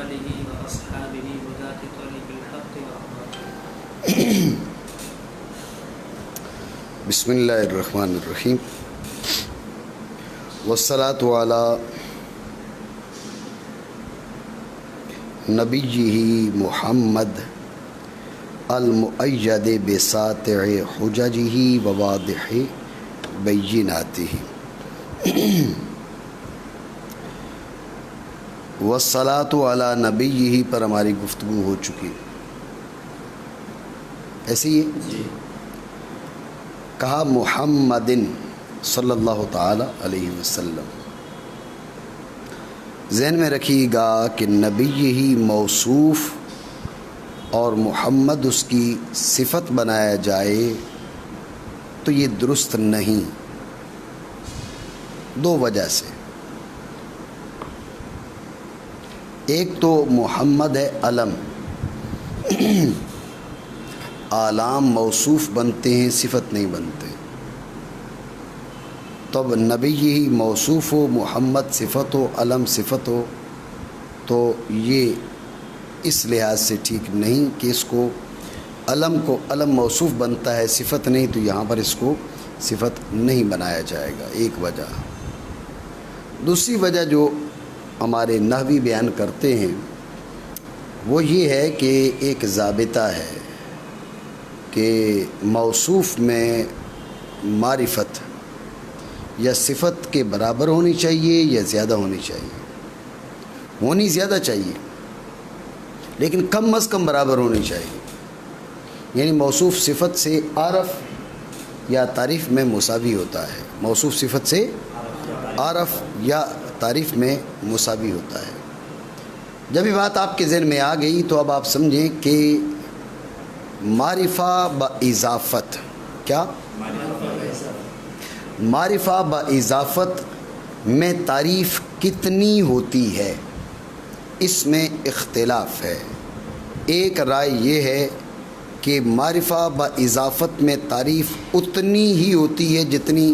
آله وأصحابه وذات طريق الحق ورحمته. بسم اللہ الرحمن الرحیم والصلاة علی نبیہ محمد المؤید بساطع حججہ وواضح بیناتہ والصلاة علی نبیہ پر ہماری گفتگو ہو چکی. ایسی ہے کہا محمد صلی اللہ تعالی علیہ وسلم. ذہن میں رکھیے گا کہ نبی ہی موصوف اور محمد اس کی صفت بنایا جائے تو یہ درست نہیں. دو وجہ سے. ایک تو محمد ہے علم، اعلام موصوف بنتے ہیں، صفت نہیں بنتے. تب نبی ہی موصوف ہو، محمد صفت ہو، علم صفت ہو، تو یہ اس لحاظ سے ٹھیک نہیں کہ اس کو علم موصوف بنتا ہے، صفت نہیں، تو یہاں پر اس کو صفت نہیں بنایا جائے گا. ایک وجہ. دوسری وجہ جو ہمارے نحوی بیان کرتے ہیں وہ یہ ہے کہ ایک ضابطہ ہے کہ موصوف میں معرفت یا صفت کے برابر ہونی چاہیے یا زیادہ ہونی چاہیے. ہونی زیادہ چاہیے لیکن کم از کم برابر ہونی چاہیے. یعنی موصوف صفت سے عارف یا تعریف میں مساوی ہوتا ہے. موصوف صفت سے عارف یا تعریف میں مساوی ہوتا ہے. جب یہ بات آپ کے ذہن میں آ گئی تو اب آپ سمجھیں کہ معرفہ باضافت کیا؟ معرفہ باضافت میں تعریف کتنی ہوتی ہے، اس میں اختلاف ہے. ایک رائے یہ ہے کہ معرفہ باضافت میں تعریف اتنی ہی ہوتی ہے جتنی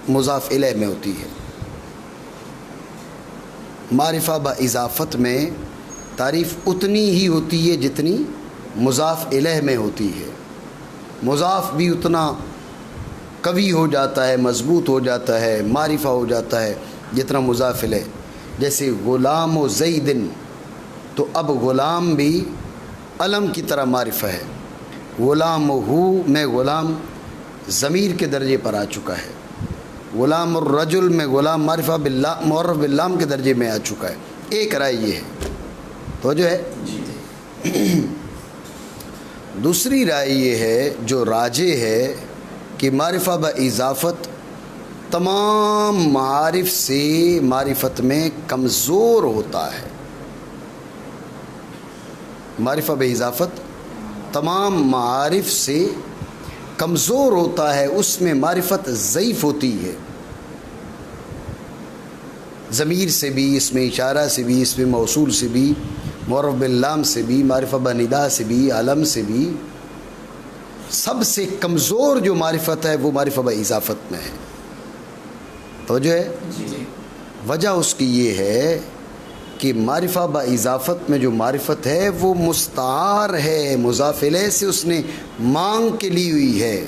مضاف الیہ میں ہوتی ہے. معرفہ باضافت میں تعریف اتنی ہی ہوتی ہے جتنی مضاف الیہ میں ہوتی ہے. مضاف بھی اتنا قوی ہو جاتا ہے، مضبوط ہو جاتا ہے، معرفہ ہو جاتا ہے جتنا مضاف الیہ. جیسے غلام و زیدن، تو اب غلام بھی علم کی طرح معرفہ ہے. غلام ہو میں غلام ضمیر کے درجے پر آ چکا ہے. غلام الرجل میں غلام معرفہ معرف باللام کے درجے میں آ چکا ہے. ایک رائے یہ ہے تو جو ہے. دوسری رائے یہ ہے جو راجح ہے کہ معرفہ باضافت تمام معارف سے معرفت میں کمزور ہوتا ہے. معرفہ باضافت تمام معارف سے کمزور ہوتا ہے، اس میں معرفت ضعیف ہوتی ہے. ضمیر سے بھی، اس میں اشارہ سے بھی، اس میں موصول سے بھی، معرف باللام سے بھی، معرفہ بندا سے بھی، علم سے بھی. سب سے کمزور جو معرفت ہے وہ معرفہ باضافت میں ہے. تو جو ہے وجہ اس کی یہ ہے کہ معرفہ باضافت میں جو معرفت ہے وہ مستعار ہے، مضاف الیہ سے اس نے مانگ کے لی ہوئی ہے.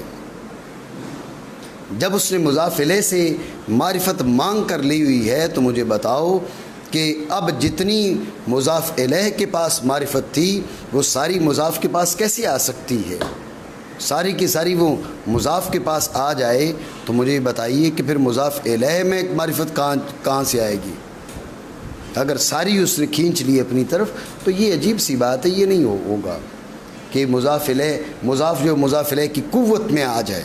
جب اس نے مضاف الیہ سے معرفت مانگ کر لی ہوئی ہے تو مجھے بتاؤ کہ اب جتنی مضاف الیہ کے پاس معرفت تھی وہ ساری مضاف کے پاس کیسے آ سکتی ہے؟ ساری کی ساری وہ مضاف کے پاس آ جائے تو مجھے بتائیے کہ پھر مضاف الیہ میں معرفت کہاں سے آئے گی؟ اگر ساری اس نے کھینچ لی اپنی طرف تو یہ عجیب سی بات ہے. یہ نہیں ہوگا کہ مضاف الیہ کی قوت میں آ جائے،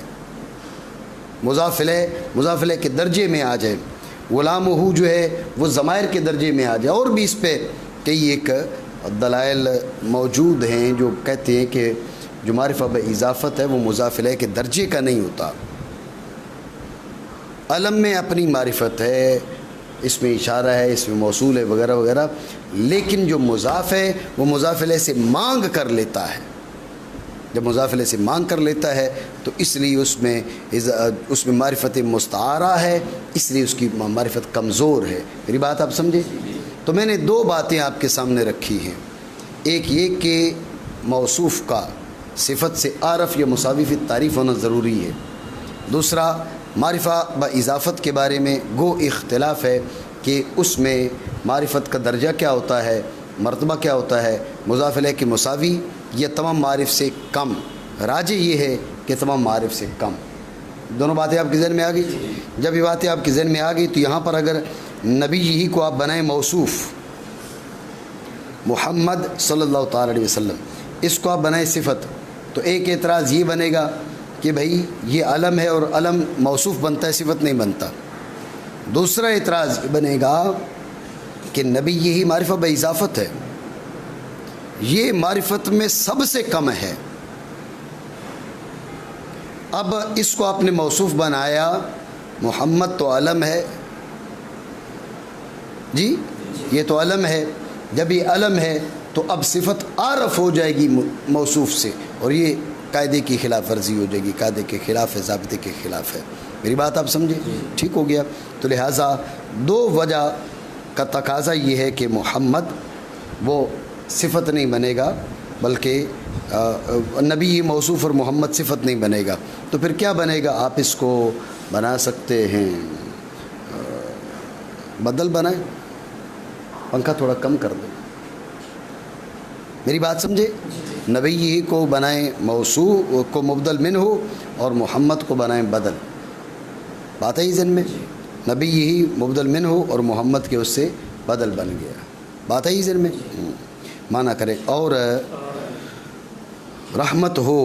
مضاف الیہ کے درجے میں آ جائے. غلام ہو جو ہے وہ ضمائر کے درجے میں آ جائے. اور بھی اس پہ کئی ایک دلائل موجود ہیں جو کہتے ہیں کہ جو معرفہ باضافت ہے وہ مضاف الیہ کے درجے کا نہیں ہوتا. علم میں اپنی معرفت ہے، اس میں اشارہ ہے، اس میں موصول ہے وغیرہ وغیرہ، لیکن جو مضاف ہے وہ مضاف الیہ سے مانگ کر لیتا ہے. جب مضاف الیہ سے مانگ کر لیتا ہے تو اس لیے اس میں معرفت مستعارہ ہے، اس لیے اس کی معرفت کمزور ہے. میری بات آپ سمجھے؟ تو میں نے دو باتیں آپ کے سامنے رکھی ہیں، ایک یہ کہ موصوف کا صفت سے عارف یا مساوی فی التعریف ہونا ضروری ہے، دوسرا معرفہ با اضافت کے بارے میں گو اختلاف ہے کہ اس میں معرفت کا درجہ کیا ہوتا ہے، مرتبہ کیا ہوتا ہے، مضاف الیہ کے مساوی یا تمام معارف سے کم۔ راجح یہ ہے کہ تمام معارف سے کم۔ دونوں باتیں آپ کے ذہن میں آ گئی؟ جب یہ باتیں آپ کے ذہن میں آ گئی تو یہاں پر اگر نبی ہی کو آپ بنائیں موصوف، محمد صلی اللہ تعالی علیہ وسلم، اس کو آپ بنائیں صفت، تو ایک اعتراض یہ بنے گا کہ بھائی یہ علم ہے اور علم موصوف بنتا ہے، صفت نہیں بنتا۔ دوسرا اعتراض بنے گا کہ نبی یہی معرفہ با اضافت ہے، یہ معرفت میں سب سے کم ہے، اب اس کو آپ نے موصوف بنایا، محمد تو علم ہے، جی یہ تو علم ہے، جب یہ علم ہے تو اب صفت عارف ہو جائے گی موصوف سے، اور یہ قاعدے کی خلاف ورزی ہو جائے گی، قاعدے کے خلاف ہے، ضابطے کے خلاف ہے۔ میری بات آپ سمجھے؟ ٹھیک ہو گیا۔ تو لہٰذا دو وجہ کا تقاضا یہ ہے کہ محمد وہ صفت نہیں بنے گا، بلکہ نبی موصوف اور محمد صفت نہیں بنے گا، تو پھر کیا بنے گا؟ آپ اس کو بنا سکتے ہیں، بدل بنائیں، پنکھا تھوڑا کم کر دیں، میری بات سمجھے؟ نبی ہی کو بنائیں موصوف کو مبدل من ہو اور محمد کو بنائیں بدل، بات ہے ہی ذہن میں؟ نبی ہی مبدل من ہو اور محمد کے اس سے بدل بن گیا، بات ہے ہی ذہن میں؟ مانا کرے اور رحمت ہو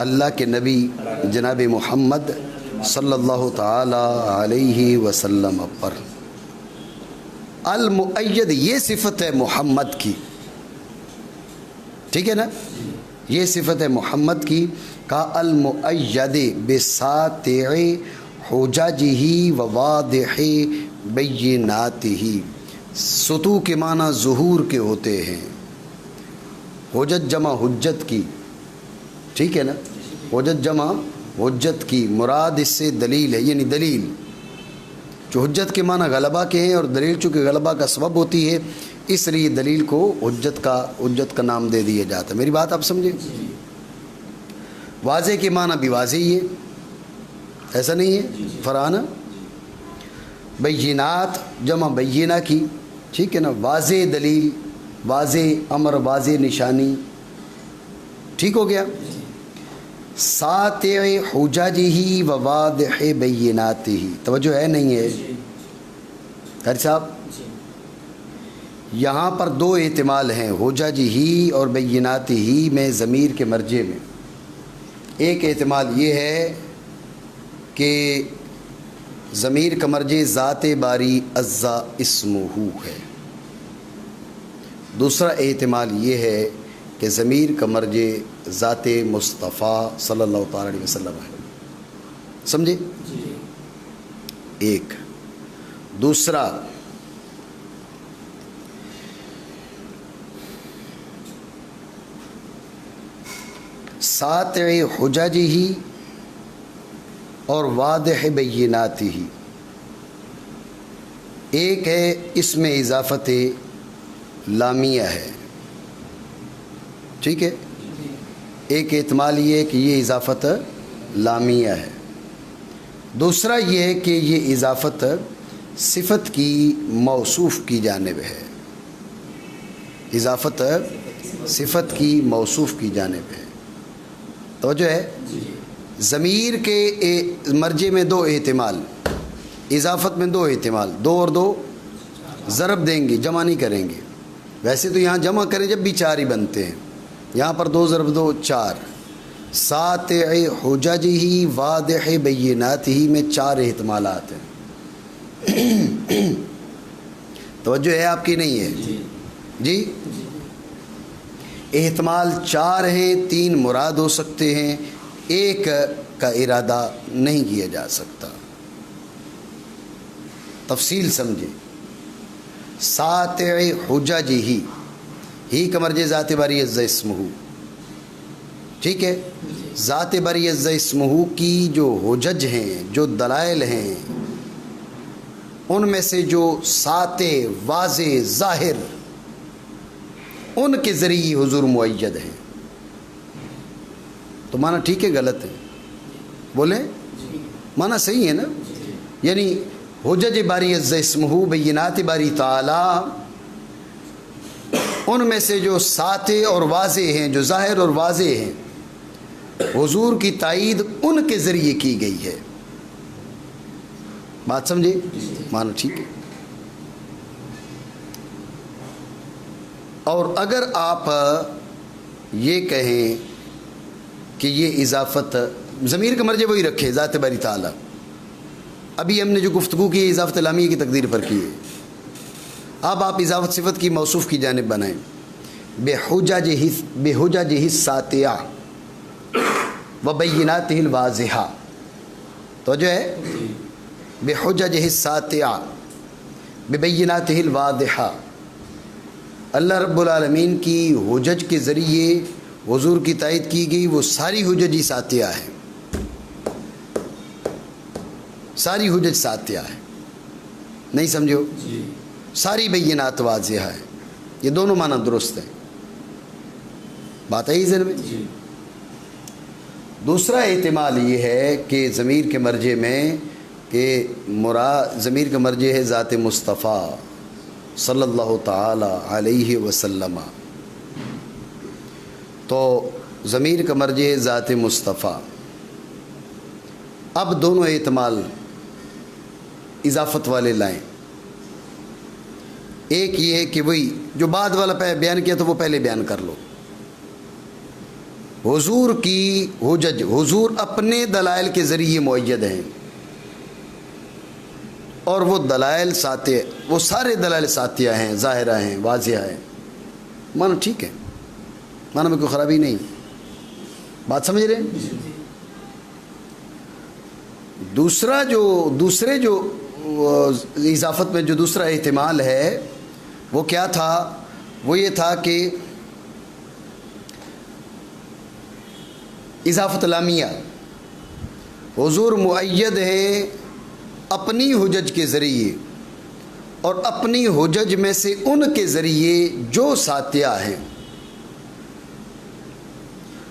اللہ کے نبی جناب محمد صلی اللہ تعالی علیہ وسلم پر۔ المؤید یہ صفت ہے محمد کی، ٹھیک ہے نا؟ یہ صفت ہے محمد کی، کا المؤید بساطع حججہ و واضح بیناتہ، سطوع کے معنی ظہور کے ہوتے ہیں، حجت جمع حجت کی، ٹھیک ہے نا؟ حجت جمع حجت کی، مراد اس سے دلیل ہے، یعنی دلیل جو حجت کے معنی غلبہ کے ہیں، اور دلیل چونکہ غلبہ کا سبب ہوتی ہے اس لیے دلیل کو حجت کا نام دے دیا جاتا ہے۔ میری بات آپ سمجھیں؟ واضح کے معنی بھی واضح ہی ہے، ایسا نہیں ہے فرحانہ؟ بینات جمع بینہ کی، ٹھیک ہے نا؟ واضح دلیل، واضح امر، واضح نشانی، ٹھیک ہو گیا؟ ساطع حججہ و واضح بیناتہ، توجہ ہے نہیں ہے قاری صاحب؟ یہاں پر دو احتمال ہیں، حججہ اور بیناتہ میں ضمیر کے مرجع میں۔ ایک احتمال یہ ہے کہ ضمیر کا مرجع ذات باری عزا اسمہ ہے، دوسرا احتمال یہ ہے کہ ضمیر کا مرجع ذات مصطفیٰ صلی اللہ تعالی علیہ وسلم ہے، سمجھے؟ ایک دوسرا ساطع حججہ اور واضح بیناتہ، ایک ہے اس میں اضافت لامیہ ہے، ٹھیک ہے؟ ایک احتمال یہ ہے کہ یہ اضافت لامیہ ہے، دوسرا یہ ہے کہ یہ اضافت صفت کی موصوف کی جانب ہے، اضافت صفت کی موصوف کی جانب ہے، توجہ ہے؟ ضمیر کے مرجع میں دو احتمال، اضافت میں دو احتمال، دو اور دو ضرب دیں گے، جمع نہیں کریں گے، ویسے تو یہاں جمع کریں جب بھی چار ہی بنتے ہیں، یہاں پر دو ضرب دو چار، ساطع حججہ واضح بیناتہ میں چار احتمالات ہیں، توجہ ہے آپ کی نہیں ہے؟ جی احتمال چار ہیں، تین مراد ہو سکتے ہیں، ایک کا ارادہ نہیں کیا جا سکتا، تفصیل سمجھے۔ ساطع حججہ ہی کا مرجع ذات باری عزا اسمہ، ٹھیک ہے؟ ذات باری عزا اسمہ کی جو حجج ہیں، جو دلائل ہیں، ان میں سے جو ساتے واضح ظاہر ان کے ذریعے حضور معید ہیں. تو معنی ٹھیک ہے غلط ہے؟ بولیں معنی صحیح ہے نا. یعنی حجج باری عز اسمہ بینات باری تعالی ان میں سے جو ساتے اور واضح ہیں، جو ظاہر اور واضح ہیں، حضور کی تائید ان کے ذریعے کی گئی ہے. بات سمجھے؟ معنی ٹھیک ہے. اور اگر آپ یہ کہیں کہ یہ اضافت ضمیر کا مرجع وہی رکھے ذات باری تعالی، ابھی ہم نے جو گفتگو کی اضافت لامیہ کی تقدیر پر کی ہے، اب آپ اضافت صفت کی موصوف کی جانب بنائیں بحججہ الساطعہ وبیناتہ الواضحہ. تو جو ہے بحججہ الساطعہ ببیناتہ الواضحہ، اللہ رب العالمین کی حجج کے ذریعے حضور کی تائید کی گئی وہ ساری حجج ساطعہ ہیں، ساری حجج ساطعہ ہے. نہیں سمجھو؟ ساری بینات واضحہ ہے. یہ دونوں معنی درست ہیں. بات ہے ذہن میں. دوسرا احتمال یہ ہے کہ ضمیر کے مرجع میں کہ مراد ضمیر کا مرجع ہے ذات مصطفیٰ صلی اللہ تعالی علیہ وسلم، تو ضمیر کا مرجع ہے ذات مصطفیٰ. اب دونوں احتمال اضافت والے لائیں. ایک یہ ہے کہ وہی جو بعد والا بیان کیا تو وہ پہلے بیان کر لو. حضور کی حجج، حضور اپنے دلائل کے ذریعے معید ہیں، اور وہ دلائل ساطع، وہ سارے دلائل ساطعہ ہیں، ظاہرہ ہیں، واضحہ ہیں. معنی ٹھیک ہے، معنی میں کوئی خرابی نہیں. بات سمجھ رہے ہیں؟ دوسرے جو اضافت میں جو دوسرا احتمال ہے وہ کیا تھا؟ وہ یہ تھا کہ اضافت لامیہ، حضور معید ہے اپنی حجج کے ذریعے، اور اپنی حجج میں سے ان کے ذریعے جو ساطعہ ہیں.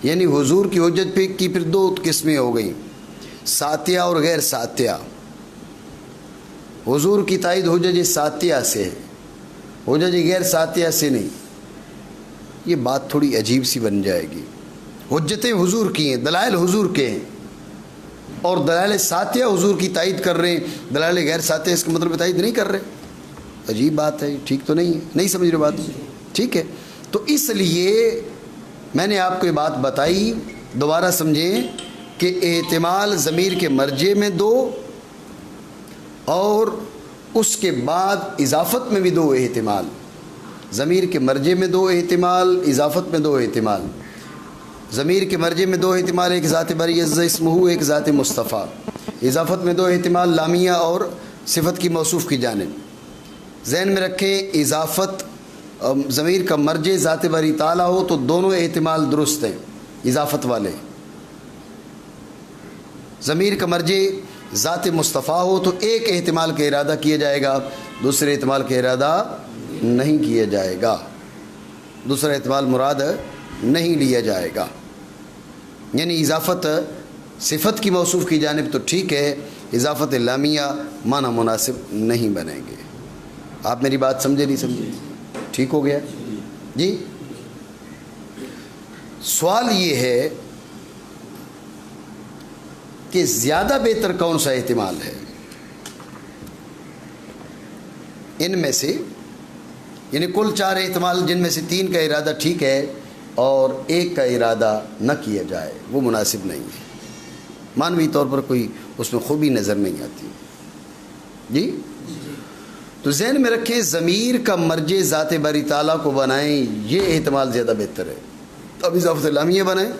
یعنی حضور کی حجج پہ کی پھر دو قسمیں ہو گئیں، ساطعہ اور غیر ساطعہ. حضور کی تائید حجج ساطعہ سے ہے، حجج غیر ساطعہ سے نہیں. یہ بات تھوڑی عجیب سی بن جائے گی. حجتیں حضور کی ہیں، دلائل حضور کے ہیں، اور دلائل ساطعہ حضور کی تائید کر رہے ہیں، دلائل غیر ساطعہ اس کا مطلب تائید نہیں کر رہے. عجیب بات ہے، ٹھیک تو نہیں ہے. نہیں سمجھ رہے بات؟ ٹھیک ہے. تو اس لیے میں نے آپ کو یہ بات بتائی، دوبارہ سمجھیں کہ احتمال ضمیر کے مرجع میں دو، اور اس کے بعد اضافت میں بھی دو احتمال. ضمیر کے مرجع میں دو احتمال، اضافت میں دو احتمال. ضمیر کے مرجع میں دو احتمال، ایک ذات باری عز اسمہ، ایک ذات مصطفیٰ. اضافت میں دو احتمال، لامیہ اور صفت کی موصوف کی جانب. ذہن میں رکھیں اضافت ضمیر کا مرجع ذات باری تعالیٰ ہو تو دونوں احتمال درست ہیں اضافت والے. ضمیر کا مرجع ذات مصطفیٰ ہو تو ایک احتمال کا ارادہ کیا جائے گا، دوسرے احتمال کا ارادہ نہیں کیا جائے گا، دوسرا احتمال مراد نہیں لیا جائے گا. یعنی اضافت صفت کی موصوف کی جانب تو ٹھیک ہے، اضافت لامیہ معنی مناسب نہیں بنیں گے. آپ میری بات سمجھے نہیں سمجھے؟ ٹھیک ہو گیا جی. سوال یہ ہے کہ زیادہ بہتر کون سا احتمال ہے ان میں سے؟ یعنی کل 4 احتمال جن میں سے 3 کا ارادہ ٹھیک ہے اور 1 کا ارادہ نہ کیا جائے وہ مناسب نہیں ہے. معنوی طور پر کوئی اس میں خوبی نظر نہیں آتی جی. تو ذہن میں رکھیں ضمیر کا مرجع ذات باری تعالیٰ کو بنائیں، یہ احتمال زیادہ بہتر ہے. اب اضافت لامیہ بنائیں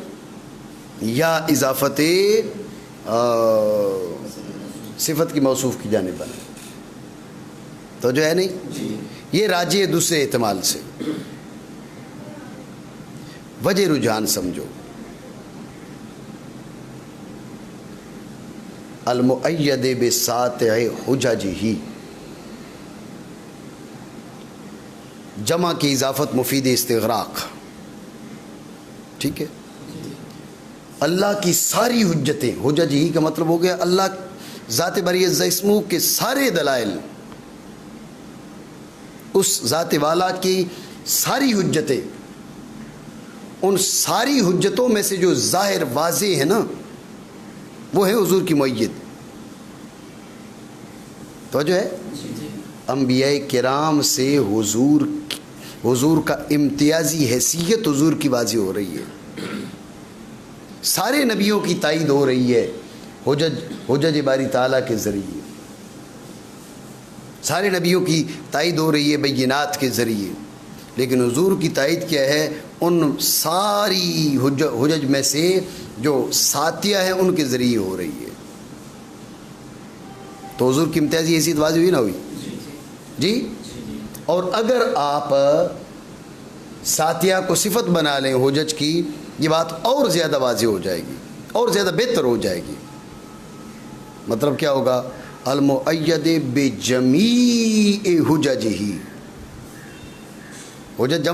یا اضافت صفت کی موصوف کی جانب بنائیں، تو جو ہے نہیں یہ راجع ہے دوسرے احتمال سے. وجہ رجحان سمجھو. المؤید بساطع حججہ، جمع کی اضافت مفید استغراق. ٹھیک ہے. اللہ کی ساری حجتیں، حجج ہی کا مطلب ہو گیا اللہ ذات باری عزت اسمہ کے سارے دلائل، اس ذات والا کی ساری حجتیں، ان ساری حجتوں میں سے جو ظاہر واضح ہے نا وہ ہے حضور کی مؤید. تو جو ہے انبیاء کرام سے حضور کا امتیازی حیثیت حضور کی واضح ہو رہی ہے. سارے نبیوں کی تائید ہو رہی ہے حجج باری تعالیٰ کے ذریعے. سارے نبیوں کی تائید ہو رہی ہے بینات کے ذریعے. لیکن حضور کی تائید کیا ہے؟ ان ساری حجج میں سے جو ساتیہ ہیں ان کے ذریعے ہو رہی ہے. تو حضور کی امتیازی حیثیت واضح ہوئی نہ ہوئی؟ جی. اور اگر آپ ساتیہ کو صفت بنا لیں حجج کی، یہ بات اور زیادہ واضح ہو جائے گی، اور زیادہ بہتر ہو جائے گی. مطلب کیا ہوگا؟ المؤید بجمیع حججہ. حجج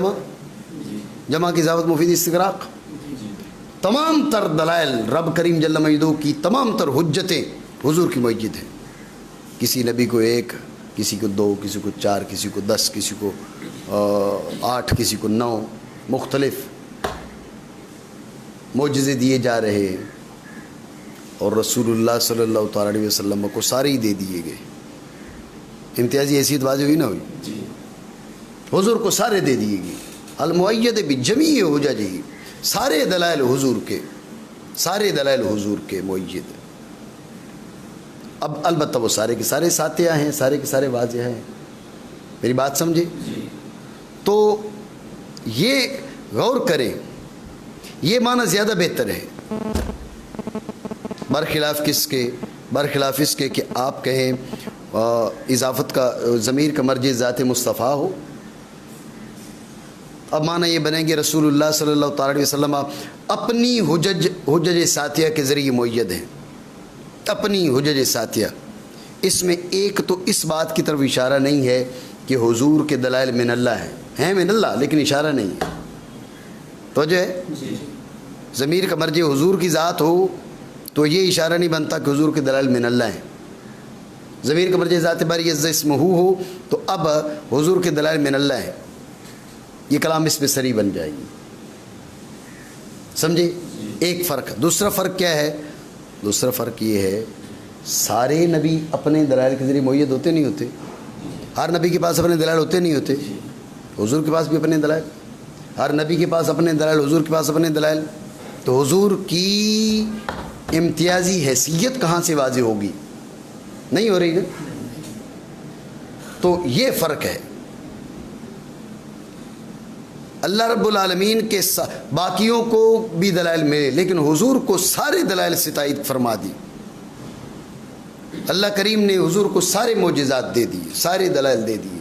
جمع کی اضافت مفید استغراق. تمام تر دلائل رب کریم جل مجدہ کی تمام تر حجتیں حضور کی مؤید ہیں. کسی نبی کو 1، کسی کو 2، کسی کو 4، کسی کو 10، کسی کو 8، کسی کو 9 مختلف معجزے دیے جا رہے ہیں. اور رسول اللہ صلی اللہ تعالیٰ علیہ وسلم کو سارے ہی دے دیے گئے. امتیازی حیثیت واضح ہوئی نہ ہوئی؟ حضور کو سارے دے دیے گئے. المؤید بجمیع حججہ، سارے دلائل حضور کے، سارے دلائل حضور کے مؤید. اب البتہ وہ سارے کے سارے ساتیہ ہیں، سارے کے سارے واضح ہیں. میری بات سمجھے؟ تو یہ غور کریں، یہ معنی زیادہ بہتر ہے برخلاف کس کے؟ برخلاف اس کے کہ آپ کہیں اضافت کا ضمیر کا مرجع ذات مصطفیٰ ہو. اب معنی یہ بنیں گے رسول اللہ صلی اللہ تعالیٰ علیہ وسلم اپنی حجج ساتیہ کے ذریعے مؤید ہیں. اپنی حجج ساتیہ. اس میں ایک تو اس بات کی طرف اشارہ نہیں ہے کہ حضور کے دلائل من اللہ ہیں من اللہ، لیکن اشارہ نہیں ہے. تو جو ہے ضمیر کا مرجع حضور کی ذات ہو تو یہ اشارہ نہیں بنتا کہ حضور کے دلائل من اللہ ہیں. ضمیر کا مرجع ذات باری عزت اسمہ ہو تو اب حضور کے دلائل من اللہ ہیں. یہ کلام اس میں صریح بن جائے گی. سمجھے؟ ایک فرق. دوسرا فرق کیا ہے؟ دوسرا فرق یہ ہے سارے نبی اپنے دلائل کے ذریعے مؤید ہوتے نہیں ہوتے. ہر نبی کے پاس اپنے دلائل ہوتے نہیں ہوتے. حضور کے پاس بھی اپنے دلائل، ہر نبی کے پاس اپنے دلائل، حضور کے پاس اپنے دلائل. تو حضور کی امتیازی حیثیت کہاں سے واضح ہوگی؟ نہیں ہو رہی نا. تو یہ فرق ہے. اللہ رب العالمین کے باقیوں کو بھی دلائل ملے، لیکن حضور کو سارے دلائل سے تائید فرما دی. اللہ کریم نے حضور کو سارے معجزات دے دیے، سارے دلائل دے دیے.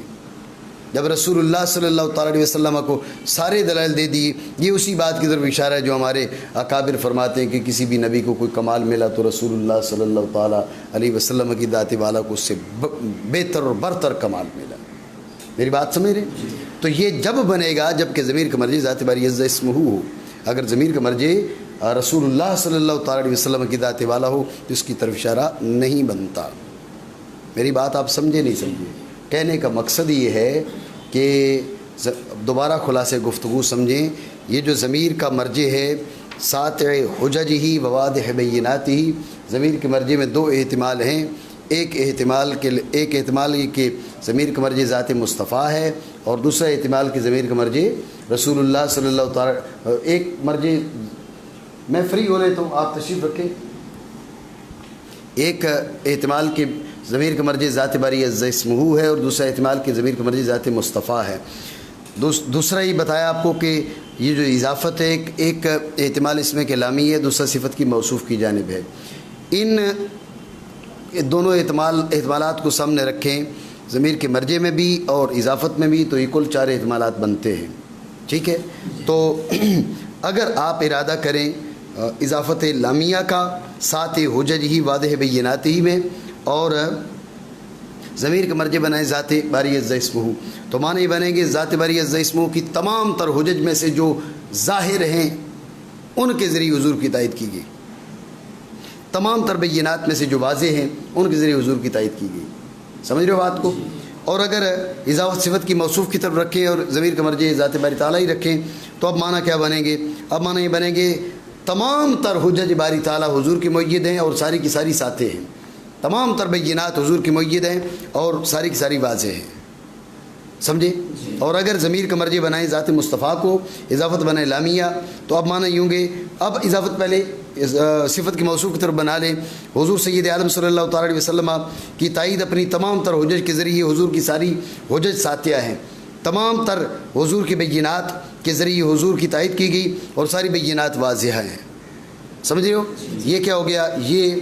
جب رسول اللہ صلی اللہ تعالیٰ علیہ وسلم کو سارے دلائل دے دیے، یہ اسی بات کی طرف اشارہ ہے جو ہمارے اکابر فرماتے ہیں کہ کسی بھی نبی کو کوئی کمال ملا تو رسول اللہ صلی اللہ تعالیٰ علیہ وسلم کی ذات والا کو اس سے بہتر اور برتر کمال ملا. میری بات سمجھ رہے ہیں؟ تو یہ جب بنے گا جب کہ ضمیر کا مرجع ذات باری عزت اسمہ ہو. اگر ضمیر کا مرجع رسول اللہ صلی اللہ تعالیٰ علیہ وسلم کی ذات والا ہو تو اس کی طرف اشارہ نہیں بنتا. میری بات آپ سمجھے نہیں سمجھے؟ کہنے کا مقصد یہ ہے کہ دوبارہ خلاصے گفتگو سمجھیں. یہ جو ضمیر کا مرجع ہے ساتع حجج ہی وواضح بینات ہی، ضمیر کے مرجع میں 2 احتمال ہیں. ایک احتمال یہ کہ ضمیر کا مرجع ذات مصطفیٰ ہے، اور دوسرا احتمال کہ ضمیر کا مرجع رسول اللہ صلی اللہ تعالیٰ. ایک مرجع میں فری ہو لیتا ہوں، آپ تشریف رکھیں. ایک احتمال کہ ضمیر کا مرجع ذات باری عزت اسمہ ہے، اور دوسرا احتمال کہ ضمیر کا مرجع ذات مصطفیٰ ہے. دوسرا یہ بتایا آپ کو کہ یہ جو اضافت ہے ایک احتمال اس میں کہ لامی ہے، دوسرا صفت کی موصوف کی جانب ہے. ان دونوں احتمالات کو سامنے رکھیں ضمیر کے مرجع میں بھی اور اضافت میں بھی، تو یہ کل 4 احتمالات بنتے ہیں. ٹھیک ہے؟ تو اگر آپ ارادہ کریں اضافت لامیہ کا ساتھ حجج ہی واضح بینات ہی میں، اور ضمیر کا مرجع بنائیں ذات باری عز اسمہ، تو معنی یہ بنیں گے ذات باری عز اسمہ کی تمام تر حجج میں سے جو ظاہر ہیں ان کے ذریعے حضور کی تائید کی گئی، تمام تر بینات میں سے جو واضح ہیں ان کے ذریعے حضور کی تائید کی گئی. سمجھ رہے ہو بات کو؟ اور اگر اضافت صفت کی موصوف کی طرف رکھیں اور ضمیر کا مرجع ذات باری تعالیٰ ہی رکھیں تو اب معنی کیا بنیں گے؟ اب معنی یہ بنیں گے تمام تر حجج باری تعالیٰ حضور کی مؤید ہیں اور ساری کی ساری ساتھ ہیں، تمام تر بینات حضور کی مؤید ہیں اور ساری کی ساری واضح ہیں. سمجھے؟ اور اگر ضمیر کا مرجع بنائیں ذات مصطفیٰ کو، اضافت بنائیں لامیہ، تو اب معنی یوں گے، اب اضافت پہلے صفت کی موصوف کی طرف بنا لیں. حضور سید عالم صلی اللہ تعالیٰ علیہ وسلم کی تائید اپنی تمام تر حجج کے ذریعے حضور کی ساری حجج ساتیہ ہیں، تمام تر حضور کی بینات کے ذریعے حضور کی تائید کی گئی اور ساری بینات واضح ہیں. سمجھ رہے ہو؟ یہ کیا ہو گیا؟ یہ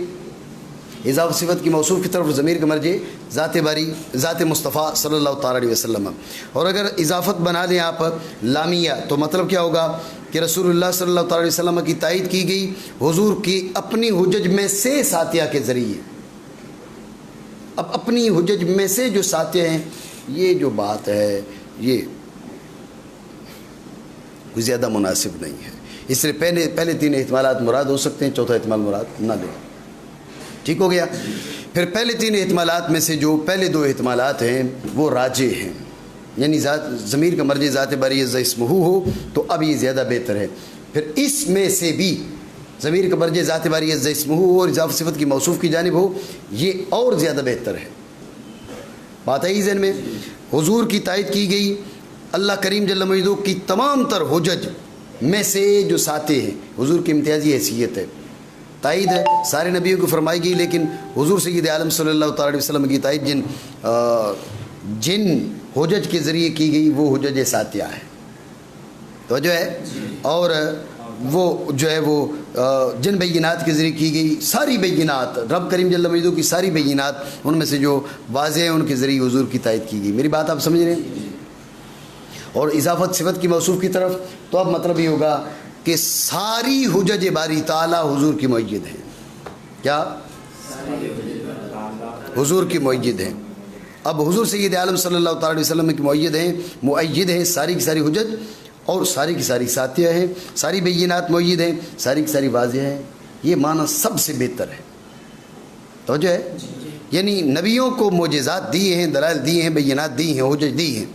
اضافت صفت کی موصوف کی طرف ضمیر کا مرجع ذات باری ذات مصطفیٰ صلی اللہ تعالیٰ علیہ وسلم. اور اگر اضافت بنا دیں آپ لامیہ تو مطلب کیا ہوگا کہ رسول اللہ صلی اللہ تعالیٰ علیہ وسلم کی تائید کی گئی حضور کی اپنی حجج میں سے ساتیہ کے ذریعے. اب اپنی حجج میں سے جو ساتیہ ہیں، یہ جو بات ہے یہ کوئی زیادہ مناسب نہیں ہے. اس لیے پہلے تین احتمالات مراد ہو سکتے ہیں، چوتھا احتمال مراد نہ لیں. ٹھیک ہو گیا؟ پھر پہلے تین احتمالات میں سے جو پہلے دو احتمالات ہیں وہ راجح ہیں، یعنی ضمیر کا مرجع ذات باری عز اسمہ ہو تو اب یہ زیادہ بہتر ہے. پھر اس میں سے بھی ضمیر کا مرجع ذات باری عز اسمہ ہو اور اضافت صفت کی موصوف کی جانب ہو، یہ اور زیادہ بہتر ہے. بات آئی ذہن میں؟ حضور کی تائید کی گئی اللہ کریم جل مجدہ کی تمام تر حجج میں سے جو ساتیں ہیں، حضور کی امتیازی حیثیت ہے. تائید ہے سارے نبیوں کو فرمائی گئی، لیکن حضور سید عالم صلی اللہ تعالیٰ علیہ وسلم کی تائید جن حجج کے ذریعے کی گئی وہ حجج ساتیہ ہے. تو جو ہے اور وہ جو ہے وہ جن بینات کے ذریعے کی گئی ساری بینات، رب کریم جل مجدہ کی ساری بینات ان میں سے جو واضح ہیں ان کے ذریعے حضور کی تائید کی گئی. میری بات آپ سمجھ رہے ہیں؟ اور اضافت صفت کی موصوف کی طرف تو اب مطلب یہ ہوگا کہ ساری حجج باری تعالیٰ حضور کی مؤید ہیں. کیا؟ حضور کی مؤید ہیں. اب حضور سید عالم صلی اللہ تعالیٰ علیہ وسلم کی مؤید ہیں ساری کی ساری حجج اور ساری کی ساری ساتیہ ہیں، ساری بینات مؤید ہیں، ساری کی ساری واضح ہیں. یہ معنی سب سے بہتر ہے. توجہ ہے؟ یعنی نبیوں کو معجزات دیے ہیں، دلائل دیے ہیں، بینات دی ہیں، حجج دی ہیں،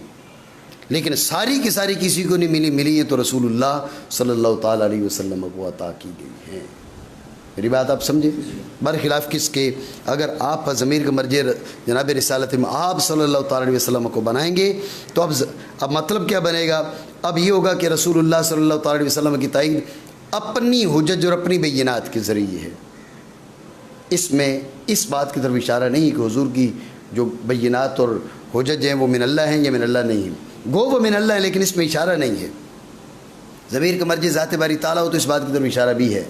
لیکن ساری کی ساری کسی کو نہیں ملی ہیں تو رسول اللہ صلی اللہ تعالیٰ علیہ وسلم کو عطا کی گئی ہیں. میری بات آپ سمجھے؟ برخلاف کس کے؟ اگر آپ ضمیر کا مرجع جناب رسالت میں آپ صلی اللہ تعالیٰ علیہ وسلم کو بنائیں گے تو اب مطلب کیا بنے گا؟ اب یہ ہوگا کہ رسول اللہ صلی اللہ تعالیٰ علیہ وسلم کی تائید اپنی حجج اور اپنی بینات کے ذریعے ہے. اس میں اس بات کی طرف اشارہ نہیں کہ حضور کی جو بینات اور حجج ہیں وہ من اللہ ہیں یا من اللہ نہیں ہیں. گو وہ من اللہ ہے لیکن اس میں اشارہ نہیں ہے. ضمیر کا مرجع ذات باری تعالیٰ ہو تو اس بات کی طرف اشارہ بھی ہے.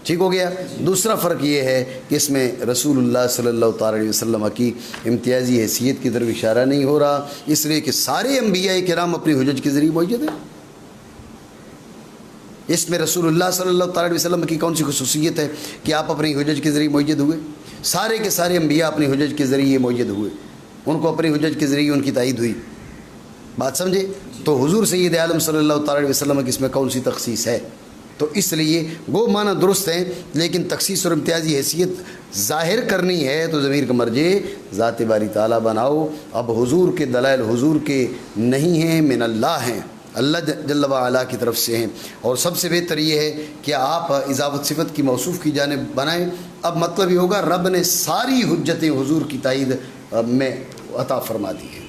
ٹھیک ہو گیا؟ دوسرا فرق یہ ہے کہ اس میں رسول اللہ صلی اللہ تعالیٰ علیہ وسلم کی امتیازی حیثیت کی طرف اشارہ نہیں ہو رہا، اس لیے کہ سارے انبیاء کرام اپنی حجج کے ذریعے موجود ہیں. اس میں رسول اللہ صلی اللہ تعالیٰ علیہ وسلم کی کون سی خصوصیت ہے کہ آپ اپنی حجج کے ذریعے موجود ہوئے؟ سارے کے سارے انبیاء اپنی حجج کے ذریعے موجود ہوئے، ان کو اپنی حجج کے ذریعے ان کی تائید ہوئی. بات سمجھے؟ تو حضور سید عالم صلی اللہ تعالیٰ علیہ وسلم کی اس میں کون سی تخصیص ہے؟ تو اس لیے وہ معنی درست ہیں، لیکن تخصیص اور امتیازی حیثیت ظاہر کرنی ہے تو ضمیر کا مرجع ذات باری تعالیٰ بناؤ. اب حضور کے دلائل حضور کے نہیں ہیں، من اللہ ہیں، اللہ جل وعلا کی طرف سے ہیں. اور سب سے بہتر یہ ہے کہ آپ اضافت صفت کی موصوف کی جانب بنائیں. اب مطلب یہ ہوگا رب نے ساری حجتیں حضور کی تائید میں عطا فرما دی ہیں،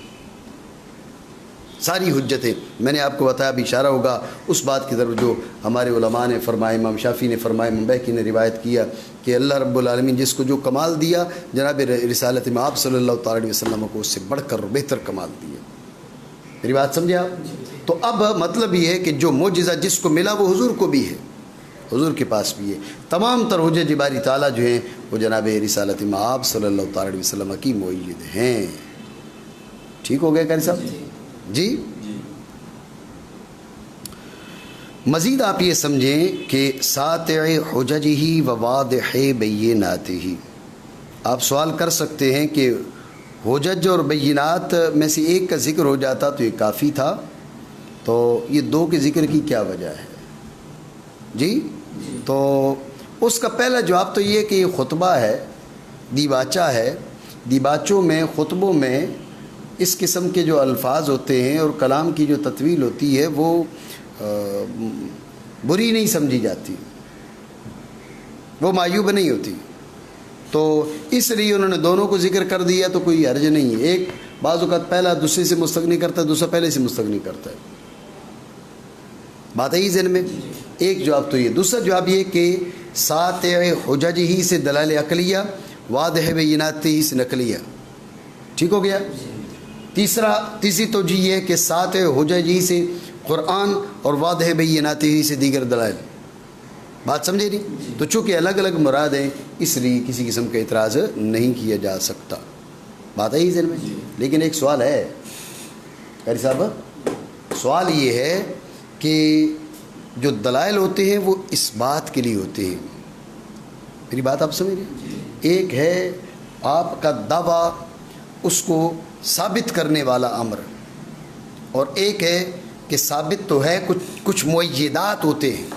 ساری حجتیں. میں نے آپ کو بتایا، اب اشارہ ہوگا اس بات کی طرف جو ہمارے علماء نے فرمائے، امام شافعی نے فرمائے، امام بہقی نے روایت کیا کہ اللہ رب العالمین جس کو جو کمال دیا جناب رسالت میں آپ صلی اللہ تعالیٰ علیہ وسلم کو اس سے بڑھ کر بہتر کمال دیا. میری بات سمجھے آپ؟ تو اب مطلب یہ ہے کہ جو معجزہ جس کو ملا وہ حضور کو بھی ہے، حضور کے پاس بھی ہے. تمام تر حجج باری تعالیٰ جو ہیں وہ جناب رسالت میں آپ صلی اللہ تعالیٰ علیہ وسلم کی مؤید ہیں. ٹھیک ہو گیا قاری صاحب؟ جی مزید آپ یہ سمجھیں کہ ساتع حججہ و واضح بیناتہ. آپ سوال کر سکتے ہیں کہ حجج اور بینات میں سے ایک کا ذکر ہو جاتا تو یہ کافی تھا، تو یہ دو کے ذکر کی کیا وجہ ہے؟ جی تو اس کا پہلا جواب تو یہ کہ یہ خطبہ ہے، دیباچہ ہے، دیباچوں میں خطبوں میں اس قسم کے جو الفاظ ہوتے ہیں اور کلام کی جو تطویل ہوتی ہے وہ بری نہیں سمجھی جاتی، وہ معیوب نہیں ہوتی، تو اس لیے انہوں نے دونوں کو ذکر کر دیا تو کوئی حرج نہیں ہے۔ ایک بعض اوقات پہلا دوسرے سے مستغنی کرتا ہے، دوسرا پہلے سے مستغنی کرتا ہے، بات ہے ذہن میں۔ ایک جواب تو یہ، دوسرا جواب یہ کہ ساتع حجج ہی سے دلائل عقلیہ، واضح بینات ہی سے نقلیہ، ٹھیک ہو گیا۔ تیسری توجہ یہ ہے کہ ساتع حجج ہی سے قرآن اور واضح بینات ہی سے دیگر دلائل، بات سمجھے نہیں؟ تو چونکہ الگ الگ مراد ہیں اس لیے کسی قسم کا اعتراض نہیں کیا جا سکتا، بات ہے ذہن میں۔ لیکن ایک سوال ہے قاری صاحب، سوال یہ ہے کہ جو دلائل ہوتے ہیں وہ اس بات کے لیے ہوتے ہیں، میری بات آپ سمجھ رہے ہیں؟ ایک ہے آپ کا دعویٰ، اس کو ثابت کرنے والا امر، اور ایک ہے کہ ثابت تو ہے، کچھ معیدات ہوتے ہیں،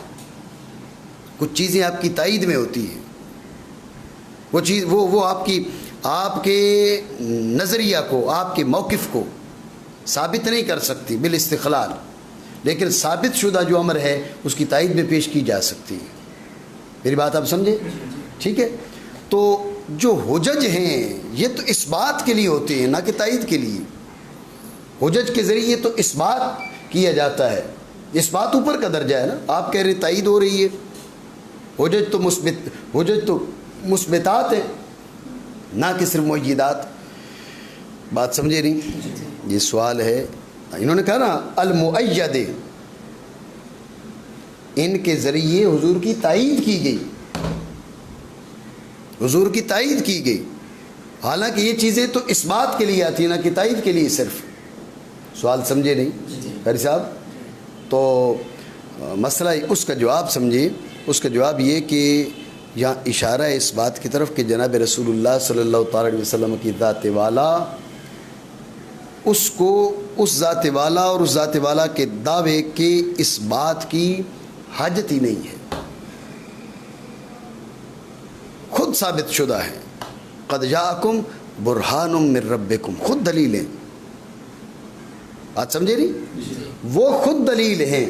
کچھ چیزیں آپ کی تائید میں ہوتی ہیں، وہ چیز وہ آپ کے نظریہ کو، آپ کے موقف کو ثابت نہیں کر سکتی بالاستقلال، لیکن ثابت شدہ جو امر ہے اس کی تائید میں پیش کی جا سکتی ہے، میری بات آپ سمجھے؟ ٹھیک ہے، تو جو حجج ہیں یہ تو اس بات کے لیے ہوتے ہیں نہ کہ تائید کے لیے، حجج کے ذریعے تو اس بات کیا جاتا ہے، اس بات اوپر کا درجہ ہے نا، آپ کہہ رہے تائید ہو رہی ہے، حجج تو مثبتات ہیں نہ کہ صرف معیدات، بات سمجھے نہیں؟ یہ سوال ہے، انہوں نے کہا نا المؤید، ان کے ذریعے حضور کی تائید کی گئی، حضور کی تائید کی گئی، حالانکہ یہ چیزیں تو اس بات کے لیے آتی ہیں نہ کہ تائید کے لیے صرف، سوال سمجھے نہیں قاری صاحب؟ تو مسئلہ اس کا جواب سمجھے، اس کا جواب یہ کہ یہاں اشارہ ہے اس بات کی طرف کہ جناب رسول اللہ صلی اللہ تعالی علیہ وسلم کی ذات والا، اس کو اس ذات والا اور اس ذات والا کے دعوے کے اس بات کی حاجت ہی نہیں ہے، خود ثابت شدہ ہے، قد جاءکم برہان من ربکم، خود دلیلیں، بات سمجھے نہیں؟ وہ خود دلیل ہیں،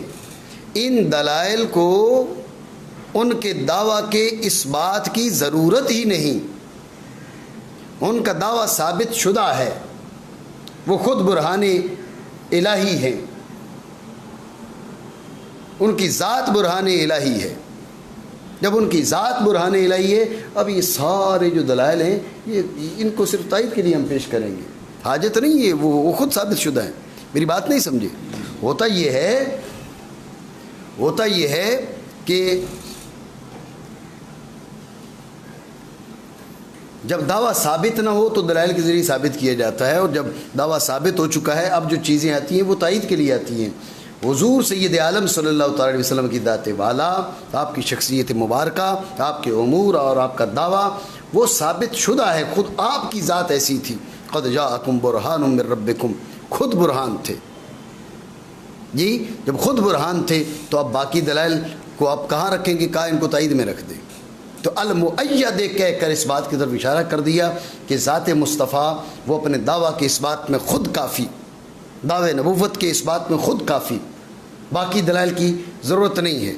ان دلائل کو ان کے دعویٰ کے اس بات کی ضرورت ہی نہیں، ان کا دعویٰ ثابت شدہ ہے، وہ خود برہان الہی ہیں، ان کی ذات برہان الہی ہے، جب ان کی ذات برہان الہی ہے، اب یہ سارے جو دلائل ہیں یہ ان کو صرف تائید کے لیے ہم پیش کریں گے، حاجت نہیں ہے، وہ خود ثابت شدہ ہیں، میری بات نہیں سمجھے؟ ہوتا یہ ہے کہ جب دعویٰ ثابت نہ ہو تو دلائل کے ذریعے ثابت کیا جاتا ہے، اور جب دعویٰ ثابت ہو چکا ہے اب جو چیزیں آتی ہیں وہ تائید کے لیے آتی ہیں۔ حضور سید عالم صلی اللہ تعالی علیہ وسلم کی ذات والا، آپ کی شخصیت مبارکہ، آپ کے امور اور آپ کا دعویٰ وہ ثابت شدہ ہے، خود آپ کی ذات ایسی تھی، قد جاءکم برہان من ربکم، خود برہان تھے جی، جب خود برہان تھے تو اب باقی دلائل کو آپ کہاں رکھیں گے؟ کہاں ان کو تائید میں رکھ دیں؟ تو المؤید کہہ کر اس بات کی طرف اشارہ کر دیا کہ ذات مصطفیٰ وہ اپنے دعویٰ کے اس بات میں خود کافی، دعوے نبوت کے اس بات میں خود کافی، باقی دلائل کی ضرورت نہیں ہے،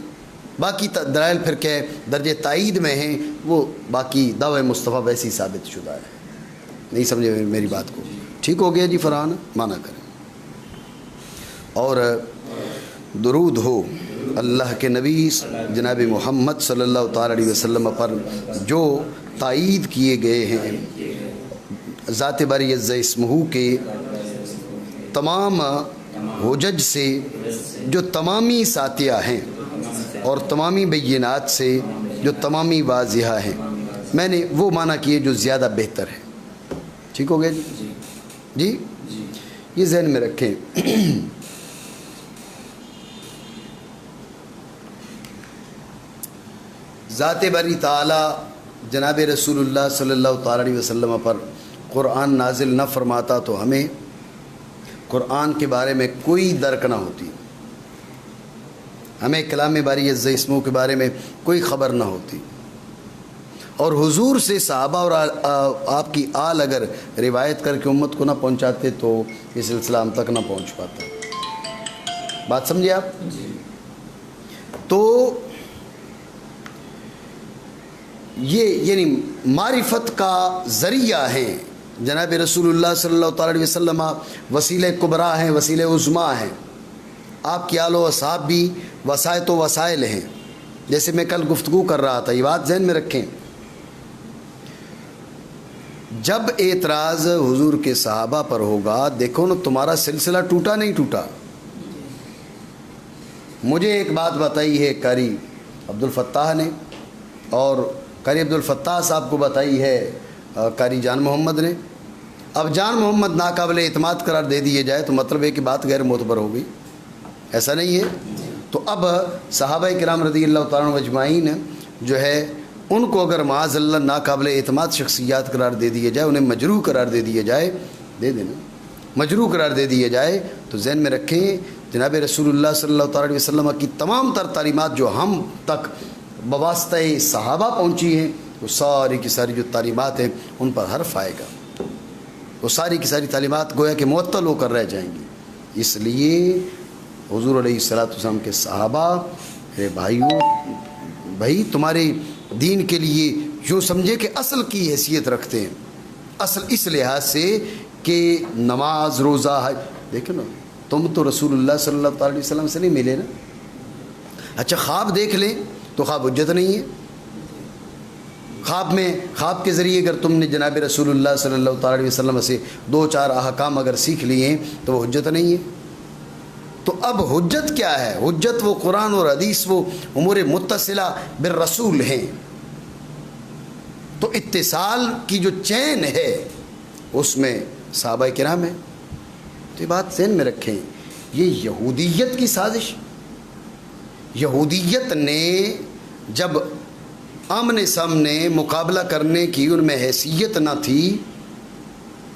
باقی دلائل پھر کیا درجے تائید میں ہیں، وہ باقی دعوے مصطفیٰ ویسے ہی ثابت شدہ ہے۔ نہیں سمجھے میری بات کو؟ ٹھیک ہو گیا جی؟ فرحان مانا کریں، اور درود ہو اللہ کے نبی جناب محمد صلی اللہ تعالی علیہ وسلم پر جو تائید کیے گئے ہیں ذات باری عز اسمہ کے تمام حجج سے، جو تمامی ساتیہ ہیں اور تمامی بینات سے جو تمامی واضحہ ہیں، میں نے وہ معنی کیے جو زیادہ بہتر ہے۔ ٹھیک ہو گیا جی؟ جی یہ ذہن میں رکھیں۔ ذات باری تعالی جناب رسول اللہ صلی اللہ تعالی علیہ وسلم پر قرآن نازل نہ فرماتا تو ہمیں قرآن کے بارے میں کوئی درک نہ ہوتی، ہمیں کلام باری عز اسمہ کے بارے میں کوئی خبر نہ ہوتی، اور حضور سے صحابہ اور آپ کی آل اگر روایت کر کے امت کو نہ پہنچاتے تو یہ سلسلہ ہم تک نہ پہنچ پاتا۔ بات سمجھے آپ؟ تو یہ یعنی معرفت کا ذریعہ ہیں جناب رسول اللہ صلی اللہ تعالی علیہ وسلم، وسیلہ کبریٰ ہیں، وسیلہ عظمیٰ ہیں۔ آپ کی آل و اصحاب بھی وسائط و وسائل ہیں، جیسے میں کل گفتگو کر رہا تھا، یہ بات ذہن میں رکھیں۔ جب اعتراض حضور کے صحابہ پر ہوگا، دیکھو نا تمہارا سلسلہ ٹوٹا نہیں ٹوٹا۔ مجھے ایک بات بتائی ہے قاری عبدالفتاح نے، اور قاری عبدالفتاح صاحب کو بتائی ہے قاری جان محمد نے۔ اب جان محمد ناقابل اعتماد قرار دے دیے جائے تو مطلب ہے کہ بات غیر معتبر ہو گئی، ایسا نہیں ہے؟ تو اب صحابہ کرام رضی اللہ تعالیٰ عنہم اجمعین جو ہے ان کو اگر معاذ اللہ ناقابل اعتماد شخصیات قرار دے دیے جائے، انہیں مجروح قرار دے دیا جائے، دے دینا مجروح قرار دے دیا جائے، تو ذہن میں رکھیں جناب رسول اللہ صلی اللہ تعالیٰ علیہ وسلم کی تمام تر تعلیمات جو ہم تک بواسطہ صحابہ پہنچی ہیں، وہ ساری کی ساری جو تعلیمات ہیں ان پر حرف آئے گا، وہ ساری کی ساری تعلیمات گویا کہ معطل ہو کر رہ جائیں گی۔ اس لیے حضور علیہ الصلوۃ والسلام کے صحابہ، میرے بھائیوں، بھائی تمہارے دین کے لیے یوں سمجھے کہ اصل کی حیثیت رکھتے ہیں، اصل اس لحاظ سے کہ نماز روزہ حج، دیکھو نا تم تو رسول اللہ صلی اللہ تعالی علیہ وسلم سے نہیں ملے نا۔ اچھا خواب دیکھ لیں تو خواب حجت نہیں ہے، خواب کے ذریعے اگر تم نے جناب رسول اللہ صلی اللہ تعالی علیہ وسلم سے 2-4 احکام اگر سیکھ لیے ہیں تو وہ حجت نہیں ہے۔ تو اب حجت کیا ہے؟ حجت وہ قرآن اور حدیث، وہ امور متصلہ بالرسول ہیں۔ تو اتصال کی جو چین ہے اس میں صحابہ کرام ہیں۔ تو یہ بات ذہن میں رکھیں، یہ یہودیت کی سازش، یہودیت نے جب آمنے سامنے مقابلہ کرنے کی ان میں حیثیت نہ تھی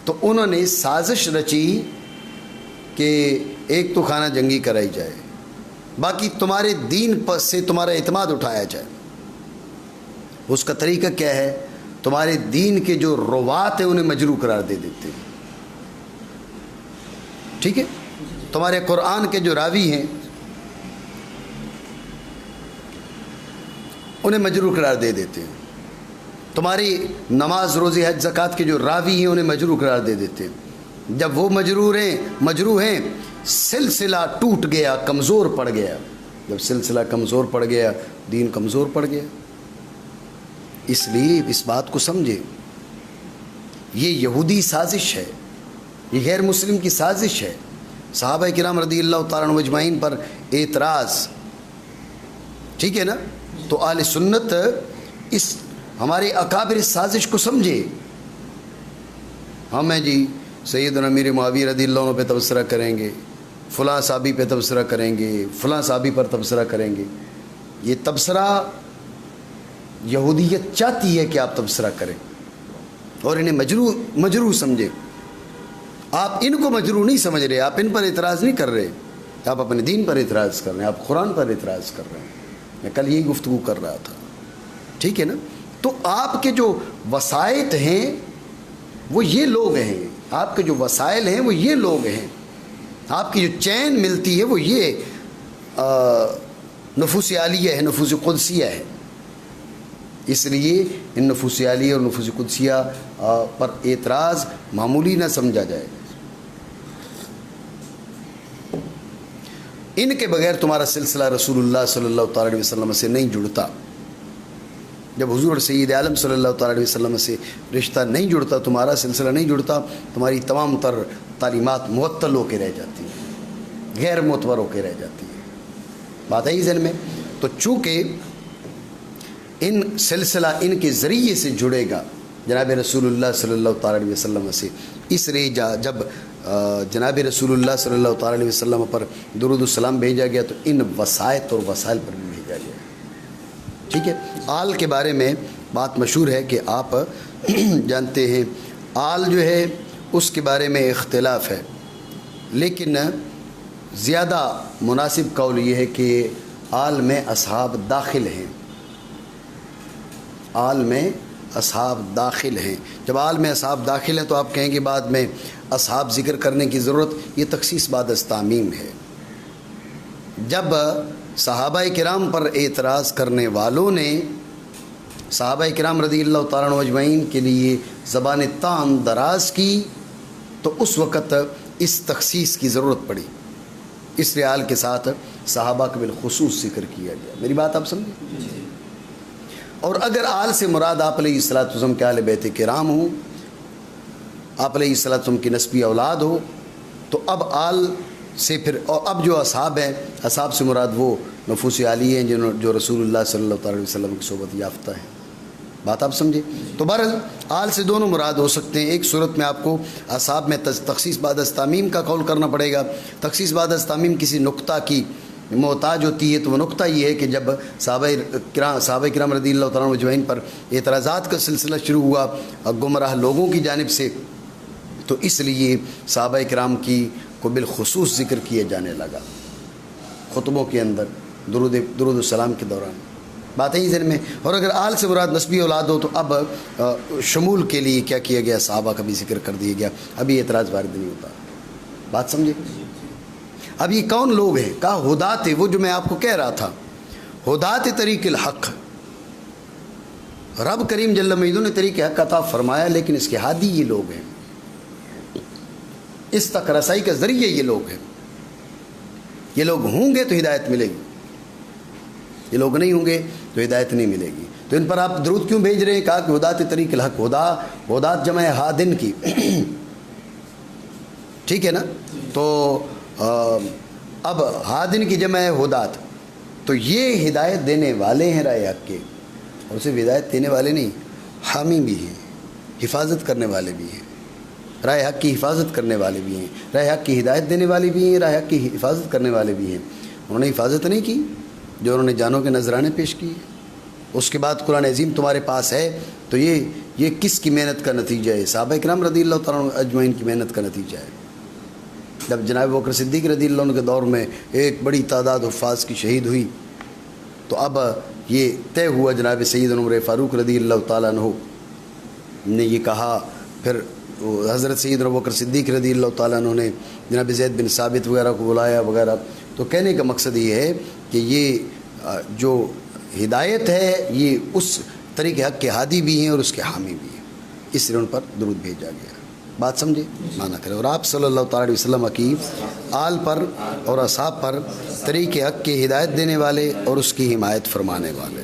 تو انہوں نے سازش رچی کہ ایک تو خانہ جنگی کرائی جائے، باقی تمہارے دین پر سے تمہارا اعتماد اٹھایا جائے۔ اس کا طریقہ کیا ہے؟ تمہارے دین کے جو روات ہیں انہیں مجروح قرار دے دیتے ہیں، ٹھیک ہے؟ تمہارے قرآن کے جو راوی ہیں انہیں مجروح قرار دے دیتے ہیں، تمہاری نماز روزی حج زکوٰۃ کے جو راوی ہیں انہیں مجروح قرار دے دیتے ہیں۔ جب وہ مجروح ہیں سلسلہ ٹوٹ گیا، کمزور پڑ گیا۔ جب سلسلہ کمزور پڑ گیا دین کمزور پڑ گیا۔ اس لیے اس بات کو سمجھے، یہ یہودی سازش ہے، یہ غیر مسلم کی سازش ہے۔ صحابہ کرام رضی اللہ تعالیٰ عنہم اجمعین پر اعتراض، ٹھیک ہے نا؟ تو اہل سنت اس ہمارے اکابر اس سازش کو سمجھے۔ ہم ہیں جی سیدنا امیر معاویہ رضی اللہ عنہ پہ تبصرہ کریں گے، فلاں صحابی پہ تبصرہ کریں گے، فلاں صحابی پر تبصرہ کریں گے۔ یہ تبصرہ یہودیت چاہتی ہے کہ آپ تبصرہ کریں اور انہیں مجروح سمجھے۔ آپ ان کو مجروح نہیں سمجھ رہے، آپ ان پر اعتراض نہیں کر رہے، آپ اپنے دین پر اعتراض کر رہے ہیں، آپ قرآن پر اعتراض کر رہے ہیں۔ میں کل یہی گفتگو کر رہا تھا، ٹھیک ہے نا؟ تو آپ کے جو وسائط ہیں وہ یہ لوگ ہیں، آپ کے جو وسائل ہیں وہ یہ لوگ ہیں، آپ کی جو چین ملتی ہے وہ یہ نفوس عالیہ ہے، نفوس قدسیہ ہے۔ اس لیے ان نفوس عالیہ اور نفوس قدسیہ پر اعتراض معمولی نہ سمجھا جائے۔ ان کے بغیر تمہارا سلسلہ رسول اللہ صلی اللہ تعالی علیہ وسلم سے نہیں جڑتا۔ جب حضور سید عالم صلی اللہ تعالی علیہ وسلم سے رشتہ نہیں جڑتا، تمہارا سلسلہ نہیں جڑتا، تمہاری تمام تر تعلیمات معطل ہو کے رہ جاتی ہیں، غیر معتبر ہو کے رہ جاتی ہیں۔ بات ہے ذہن میں؟ تو چونکہ ان سلسلہ ان کے ذریعے سے جڑے گا جناب رسول اللہ صلی اللہ تعالی علیہ وسلم سے، اس لیے جب جناب رسول اللہ صلی اللہ تعالی علیہ وسلم پر درود السلام بھیجا گیا تو ان وسائط اور وسائل پر بھی بھیجا گیا، ٹھیک ہے؟ آل کے بارے میں بات مشہور ہے کہ آپ جانتے ہیں آل جو ہے اس کے بارے میں اختلاف ہے، لیکن زیادہ مناسب قول یہ ہے کہ آل میں اصحاب داخل ہیں، آل میں اصحاب داخل ہیں۔ جب آل میں اصحاب داخل ہیں تو آپ کہیں گے بعد میں اصحاب ذکر کرنے کی ضرورت، یہ تخصیص بعد از تعمیم ہے۔ جب صحابہ کرام پر اعتراض کرنے والوں نے صحابہ کرام رضی اللہ تعالیٰ عنہ اجمعین کے لیے زبان تام دراز کی تو اس وقت اس تخصیص کی ضرورت پڑی، اس لیے آل کے ساتھ صحابہ کا بالخصوص ذکر کیا گیا۔ میری بات آپ سمجھیں؟ اور اگر آل سے مراد آپ علیہ الصلوۃ والسلام کے اہل بیت کرام ہوں، آپ علیہ الصلوۃ والسلام کی نسبی اولاد ہو، تو اب آل سے پھر، اور اب جو اصحاب ہیں، اصحاب سے مراد وہ نفوس عالی ہیں جو رسول اللہ صلی اللہ علیہ وسلم کی صحبت یافتہ ہیں۔ بات آپ سمجھے؟ تو بہرحال آل سے دونوں مراد ہو سکتے ہیں۔ ایک صورت میں آپ کو اصحاب میں تخصیص بعد از تعمیم کا قول کرنا پڑے گا۔ تخصیص بعد از تعمیم کسی نقطہ کی محتاج ہوتی ہے، تو وہ نقطہ یہ ہے کہ جب صحابہ کرام رضی اللہ تعالیٰ عنہ اجمعین پر اعتراضات کا سلسلہ شروع ہوا گمراہ لوگوں کی جانب سے، تو اس لیے صحابہ کرام کی کو بالخصوص ذکر کیا جانے لگا خطبوں کے اندر، درود السلام کے دوران۔ بات ہے ذہن میں۔ اور اگر آل سے مراد نسبی اولاد ہو تو اب شمول کے لیے کیا کیا گیا، صحابہ کا بھی ذکر کر دیا گیا، ابھی اعتراض وارد نہیں ہوتا۔ بات سمجھے؟ اب یہ کون لوگ ہیں؟ کہا ہدات، وہ جو میں آپ کو کہہ رہا تھا، ہدات طریق الحق، رب کریم جل مجدہ نے طریق حق عطا فرمایا، لیکن اس کے ہادی یہ لوگ ہیں، اس تک رسائی کا ذریعہ یہ لوگ ہیں۔ یہ لوگ ہوں گے تو ہدایت ملے گی، یہ لوگ نہیں ہوں گے تو ہدایت نہیں ملے گی۔ تو ان پر آپ درود کیوں بھیج رہے ہیں؟ کہا کہ ہدات طریق الحق، ہدات جمع ہادن کی، ٹھیک ہے نا؟ تو اب ہادن کی جمع ہے ہدات، تو یہ ہدایت دینے والے ہیں رائے حق کے، اور صرف ہدایت دینے والے نہیں، حامی بھی ہیں، حفاظت کرنے والے بھی ہیں، رائے حق کی حفاظت کرنے والے بھی ہیں، رائے حق کی ہدایت دینے والے بھی ہیں، رائے حق کی حفاظت کرنے والے بھی ہیں۔ انہوں نے حفاظت نہیں کی جو انہوں نے جانوں کے نذرانے پیش کیے۔ اس کے بعد قرآن عظیم تمہارے پاس ہے، تو یہ کس کی محنت کا نتیجہ ہے؟ صحابہ کرام رضی اللہ تعالیٰ عنہ اجمعین کی محنت کا نتیجہ ہے۔ جب جناب بکر صدیق رضی اللہ عنہ کے دور میں ایک بڑی تعداد حفاظ کی شہید ہوئی، تو اب یہ طے ہوا، جناب سیدنا عمر فاروق رضی اللہ تعالیٰ عنہ نے یہ کہا، پھر حضرت سیدنا بکر صدیق رضی اللہ تعالیٰ عنہ نے جناب زید بن ثابت وغیرہ کو بلایا وغیرہ۔ تو کہنے کا مقصد یہ ہے کہ یہ جو ہدایت ہے یہ اس طریق حق کے ہادی بھی ہیں اور اس کے حامی بھی ہیں، اس لیے ان پر درود بھیجا گیا۔ بات سمجھے؟ مانا کرے۔ اور آپ صلی اللہ تعالیٰ علیہ وسلم کی آل پر اور اصحاب پر طریق حق کے ہدایت دینے والے اور اس کی حمایت فرمانے والے۔